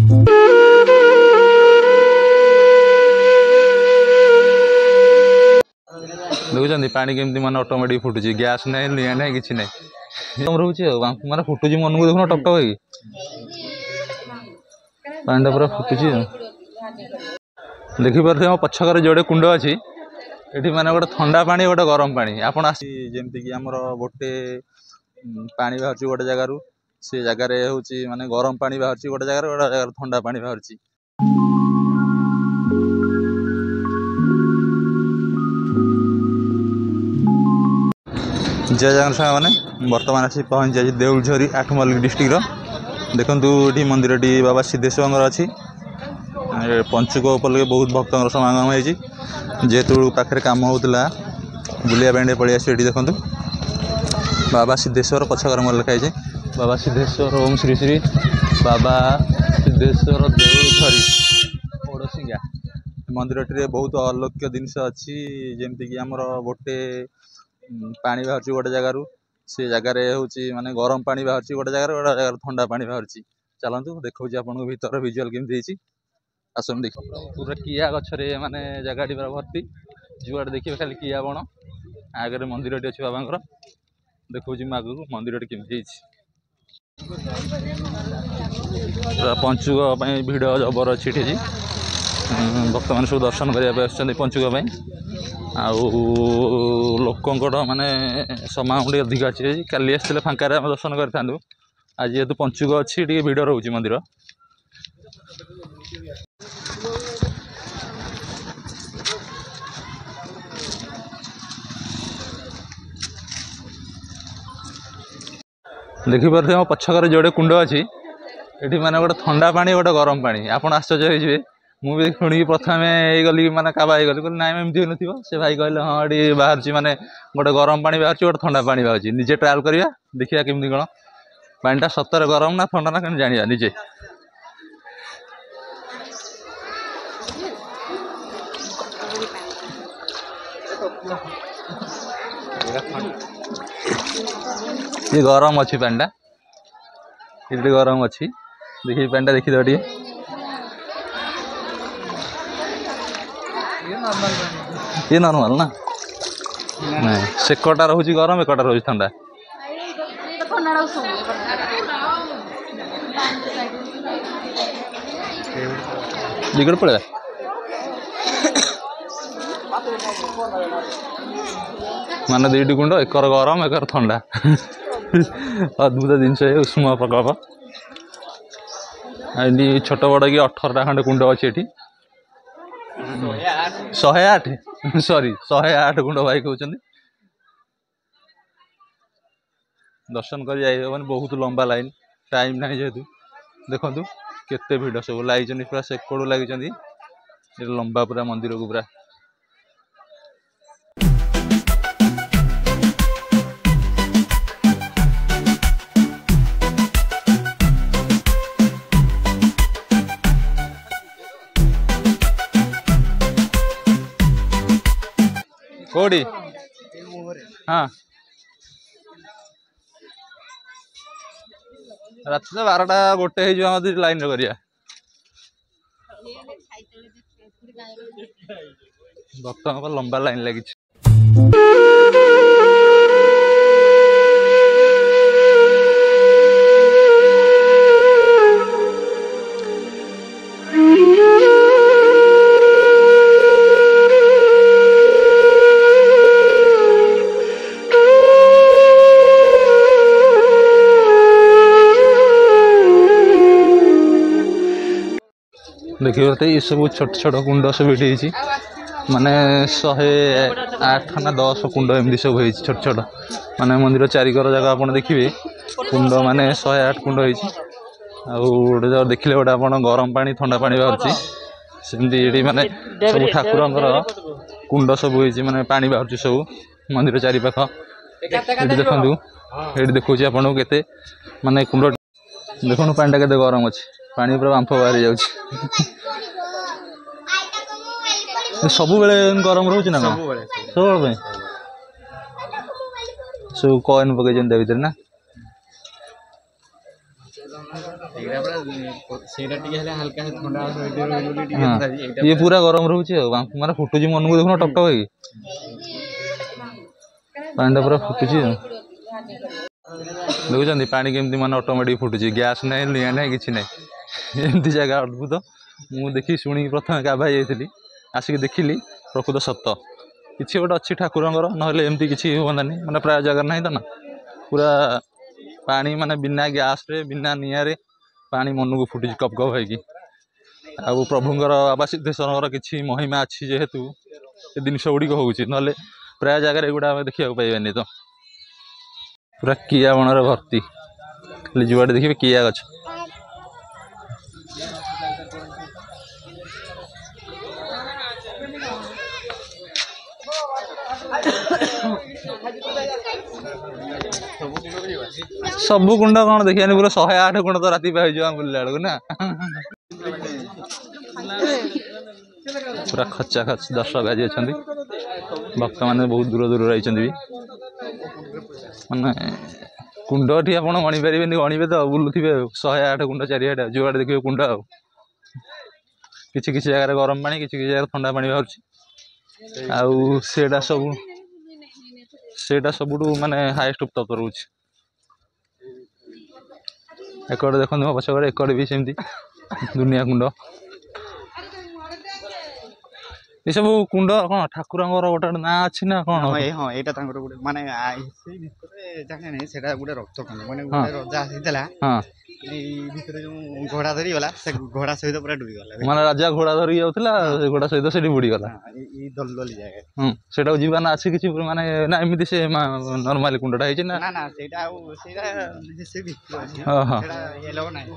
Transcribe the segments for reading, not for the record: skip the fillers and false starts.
देखुं पानी केमती मान ऑटोमेटिक फुटुची गैस नहीं निआ नहीं किसी ना रोचे माने फुटुची मन को देखुन टक टक पानी पूरा फुटुची देखिपे मो पछकर जोड़े कुंड अच्छी ये माने गोटे ठंडा पानी गोटे गरम पानी आपड़ जमीक आमर गोटे पानी बाहर गोटे जगार से जगार हूँ माने गरम पानी बाहर गोटे जगार ठंडा पानी बाहर जय जगन साग मैंने बर्तमान आसी पहुँच जाए देउलझरी 8 मल्लिक डिस्ट्रिक्ट देखु ये मंदिर टी बाबा सिद्धेश्वर अच्छी पंचुक उपलक्षे बहुत भक्त समागम होेतु पाखे कम होता बुलाइया पलि आस देखु बाबा सिद्धेश्वर पछकर मोर लिखाई बाबा सिद्धेश्वर ओम श्री श्री बाबा सिद्धेश्वर देउलझरी ओडसिंगा मंदिर टी बहुत अलौक्य जिनस अच्छी जमीक आमर गोटे पानी बाहर गोटे जगार से जगार हूँ माने गरम पानी बाहर गोटे जगार ठंडा पानी बाहर चलतु देखा आपको भीतर विजुअल केमती आसन देख पूरा किया गचरे माने जगह पूरा भर्ती जुआड़े देखिए खाली किया बण आगे मंदिर टी अच्छी बाबा देखा आगे मंदिर टी केमती पूरा पंचुक भिड़ जबर अच्छी भक्त मैंने सब दर्शन करने पंचुक लोकंर माने समागम अधिक अच्छी काली आसते फाँक दर्शन करूँ आज जेहेतु पंचुक अच्छी भिड़ रोचे मंदिर देखिपे मो पछकर जोड़े कुंड अच्छी ये माने गोटे ठंडा पानी गोटे गरम पानी आपड़ आश्चर्य हो मुझे शुणी प्रथम गली मैंने काबा गली कहली नाई एमती हो से भाई कहले हाँ ये बाहर माने गोटे गरम पानी बाहर गोटे ठंडा पानी बाहर निजे ट्रायल करा देखिए केमती कौन पानीटा सतरे गरम ना ठंडा ना कहीं जाना निजे ये गरम अच्छी पानीटा ये गरम अच्छी देखिए पानीटा देखीद ये नॉर्मल ना नहीं सेकटा रोच गरम एकटा रोच ठंडा दिगड़ पड़े माने दुईटी कुंड एकर गरम एकर ठंडा अद्भुत जिनस उष्म प्रकल्प छोट बड़ कि 18टा खंडे कुंड अच्छी ये 108 सॉरी 108 कुंड भाई कहते दर्शन कर जाइए बहुत लंबा लाइन टाइम ना जेहेतु देखु केते भिड़ सब लगी पूरा सेकड़ लगी लंबा पूरा मंदिर को पूरा कोड़ी हाँ रात 12टा गोटे लाइन करिया भक्त लंबा लाइन लगी देखिए ये सब छोट छोट कुंड सब ये माने 108 ना 10 कुंड एमती सब हो छोट छोट माने मंदिर चारिकर जगह आप देखिए कुंड माने 108 कुंड हो देखिले गोटे आप गरम पानी ठंडा पानी बाहर सेमती माने सब ठाकुर कुंड सब हो माने पानी बाहर सब मंदिर चारिपाख ये देखु ये देखा आपको केते माने कुंड देखो पानी के गरम अच्छी पानी पूरा बांफ बाहरी जाऊँ सब बेले गरम रोच ना सब सब कॉइन पकड़ भर ना ये पूरा गरम रोचे माने फुटुची मन को देखो टक टक है पानी पूरा फुटुची देखुं पानी केमती माने ऑटोमेटिक फुटुची गैस नहीं निआ नहीं किसी नहीं एमती जगह अद्भुत मु देखी शुणी प्रथम गाभाई जाइली आसिक देखिली प्रकृत सत किसी गोटे अच्छी ठाकुर ना एमती किसी हमानी मैंने प्राय जगह ना तो ना पूरा पानी माने बिना गैस रे बिना निआरे पानी मन को फुटी कप कप है आ प्रभुंर बाबा सिद्धेश्वर किसी महिमा अच्छी जेहेतु ये जिनस गुड़िक हो प्राय जगह एगुड़ा देखा पाइबानी तो पूरा किया बणर भर्ती खाली जुआड़े देखिए किया गछ सबु कुंड कौन देखिए पूरा 108 कुंड तो राति पाई बुलला बेलू ना पूरा खचा खच दर्शक आज अच्छा भक्त मैंने बहुत दूर दूर रही माने कुंड टी आप गणी पारे गणवे तो बुलूे 108 कुंड चारिआडे जुआड़े देखिए कुंड किसी किसी जगह गरम पानी किसी किसी जगह ठंडा पानी बाहर सेटा सब माने हाईएस्ट उत्तप्त रोच एकड़े देखो मो पछकड़े एकड़े भी सेमती दुनिया कुंड ये सब कुंड कौन ठाकुर गोटे ना अच्छी ना कौन हाँ यहाँ गोटे माने जाने नहीं सेटा गोटे रक्त कुंड माने रजा आसीला भितर जो घोड़ा धरी गला से घोड़ा सहित पूरा डूबी गला माने राजा घोड़ा धरी जाउथला से घोड़ा सहित सेठी बुडी गला ई दलदली जाय सेटा जीवा ना अछि किछि माने ना एमिति से नॉर्मली कुंडटा है ना ना सेटा से भितर अछि सेटा येलो नाही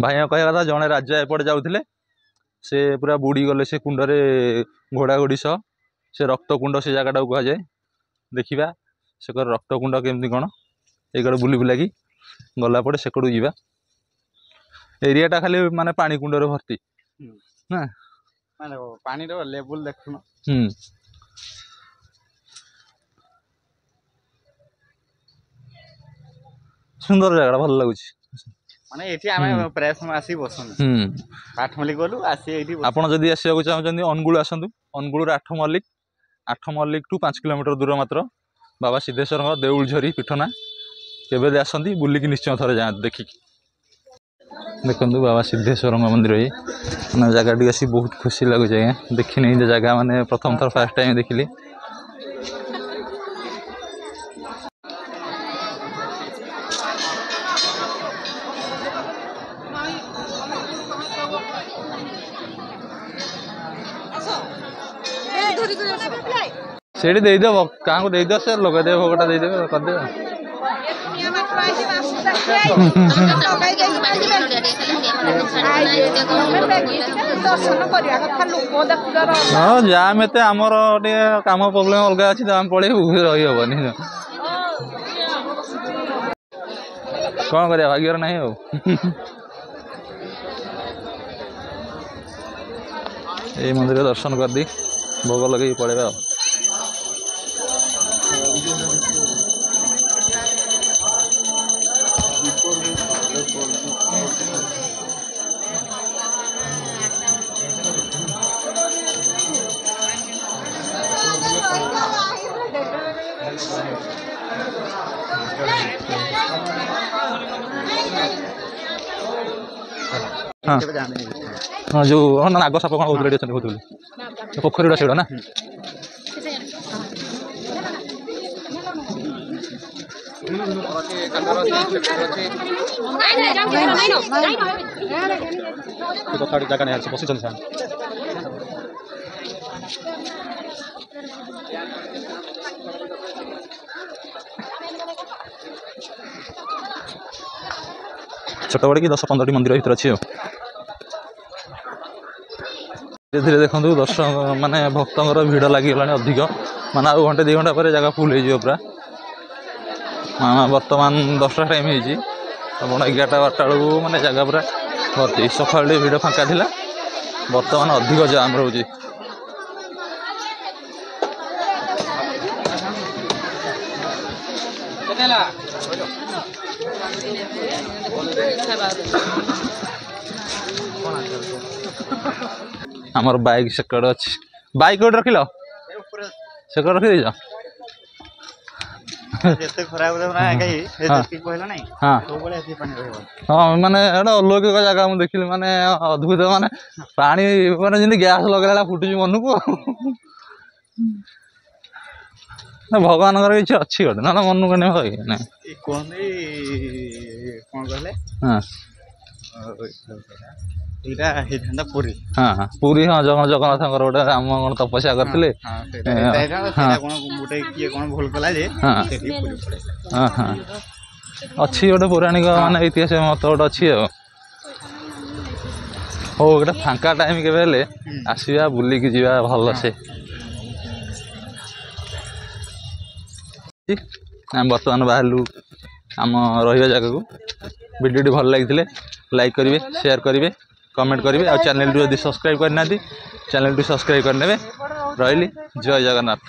भाई कहया था जने राजा एपट जाउथले से पूरा बुड़ी गले से कुंड रे घोड़ा घोड़ी सह से रक्त कुंड से जगह कह जाए देखा से रक्त कुंड केमती कौन ये बुली बुलाकी गला पड़े से जा एरियाटा खाली माने पानी कुंड रे भर्ती ना माने पानी रो लेवल देखुन सुंदर जगह भल लगुच माने एठी आमे प्राय समय आसी बसन आठमल्लिक गलु आसी एठी आपण जदी आसीବାକୁ चाहउचंदी अनुगुल आसंतु अनुगुल रे आठ मल्लिक टू 5 किलोमीटर दूर मात्र बाबा सिद्धेश्वर देउल झरी पीठना केबे आसंती बुलिकी निश्चय थरे जा देखि देखंतु बाबा सिद्धेश्वर मंदिर ये जगह टी आसी बहुत खुशी लगुच आज्ञा देखी नहीं जगह माने प्रथम थर फर्स्ट टाइम देखिली सेठी देदेव क्या देदेव से लगेदेव भोगटा देदेव करदे हाँ जाम एते आमर काम प्रोब्लेम अलग अच्छी तो आम पलैबू रही हेनी कौन कर भाग्यर ना ये मंदिर दर्शन कर दी भोग लगे पड़ेगा हाँ हाँ जो ना आग साप कौन बहुत रेडी अच्छा बहुत पोखरी गुड़ा सेगुड़ा ना जगह नहीं बस छोट बड़ी 10-15 मंदिर भर अच्छी धीरे धीरे देखो दर्शक माने भक्तर भिड़ लगिगला अधिक माने आ घंटे 2 घंटा पर जगह फुल हो पूरा बर्तमान 10टा टाइम हो 11-12 बेलू माने जगह पूरा भर्ती सका भिड़ फाँका था बर्तमान अधिक जाम रोचे आमर बाइक सेकड़ अच्छी बाइक कोड रखिल सेकड़ रखी देछ ଯେତେ ଖରାପ ଦେବ ନା ଗାଈ ଯେତିକି କହିଲ ନାଇଁ हाँ ସବୁବେଳେ ଏଠି ପାଣି ରହିବ। हाँ माने एटा अलौकिक जगह मुझे देखिली माने अद्भुत माने पानी माने जिंदगी गैस लगेला फुटुची मन को भगवान किसी अच्छी गोटे ना मन को नहीं भाई ना ଏ କୁହନ୍ତି କଣ କହିଲେ हाँ ଏଇଟା ହେଇଥାନ୍ତା ପୁରୀ। हाँ पूरी हाँ जगन्नाथ गोटे राम कौन तपस्या करते ହଁ ସେଇଟା ସେଇଟା କଣ ଗୋଟେ କିଏ କଣ ଭୁଲ କଲା ଯେ हाँ ସେଠି ପୁରୀ ପଳେଇଲା। हाँ हाँ अच्छी गोटे पौराणिक माने इतिहास मत गोटे अच्छी हो गोटे फांका टाइम के आसवा बुलिकी जा भल से आम बर्तमान बाहरलु आम रहा जगह को वीडियो भल लगी लाइक करेंगे शेयर करेंगे कमेंट करेंगे और चैनल जब सब्सक्राइब करना चैनल सब्सक्राइब करने रही जय जगन्नाथ।